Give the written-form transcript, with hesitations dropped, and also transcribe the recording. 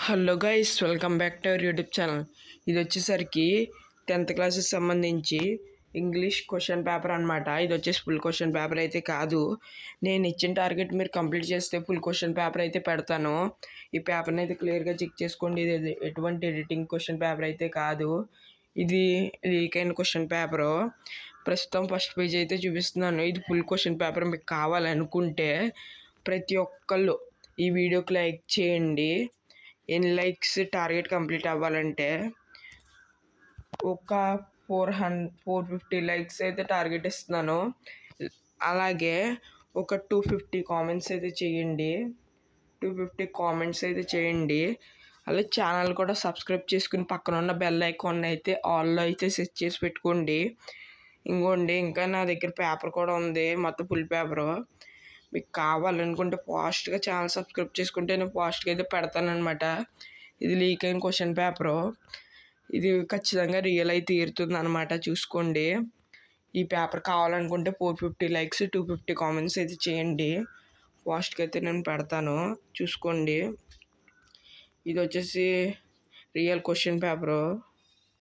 Hello guys, welcome back to our YouTube channel. ఇది వచ్చేసరికి 10th క్లాస్కి సంబంధించి ఇంగ్లీష్ క్వశ్చన్ పేపర్ అనమాట. ఇది వచ్చేసి ఫుల్ క్వశ్చన్ పేపర్ అయితే కాదు. నేను ఇచ్చిన టార్గెట్ మీరు కంప్లీట్ చేస్తే ఫుల్ క్వశ్చన్ పేపర్ అయితే పెడతాను. ఈ పేపర్ని అయితే క్లియర్గా చెక్ చేసుకోండి. ఇది ఎటువంటి ఎడిటింగ్ క్వశ్చన్ పేపర్ అయితే కాదు. ఇది లీక్ అయిన క్వశ్చన్ పేపరు. ప్రస్తుతం ఫస్ట్ పేజ్ అయితే చూపిస్తున్నాను. ఇది ఫుల్ క్వశ్చన్ పేపర్. మీకు కావాలనుకుంటే ప్రతి ఒక్కళ్ళు ఈ వీడియోకి లైక్ చేయండి. ఎన్ని లైక్స్ టార్గెట్ కంప్లీట్ అవ్వాలంటే ఒక 450 లైక్స్ అయితే టార్గెట్ ఇస్తున్నాను. అలాగే ఒక 250 కామెంట్స్ అయితే చేయండి. 250 కామెంట్స్ అయితే చేయండి. అలాగే ఛానల్ కూడా సబ్స్క్రైబ్ చేసుకుని పక్కన ఉన్న బెల్ ఐకాన్ అయితే ఆల్లో అయితే సెట్ చేసి పెట్టుకోండి. ఇంకోండి, ఇంకా నా దగ్గర పేపర్ కూడా ఉంది, మొత్తం ఫుల్ పేపరు. మీకు కావాలనుకుంటే ఫాస్ట్గా ఛానల్ సబ్స్క్రైబ్ చేసుకుంటే నేను ఫాస్ట్గా అయితే పెడతానమాట. ఇది లీక్ అయిన క్వశ్చన్ పేపరు. ఇది ఖచ్చితంగా రియల్ అయితే తీరుతుంది అనమాట. చూసుకోండి. ఈ పేపర్ కావాలనుకుంటే 450 లైక్స్ 250 కామెంట్స్ అయితే చేయండి. ఫాస్ట్గా అయితే నేను పెడతాను. చూసుకోండి. ఇది వచ్చేసి రియల్ క్వశ్చన్ పేపరు.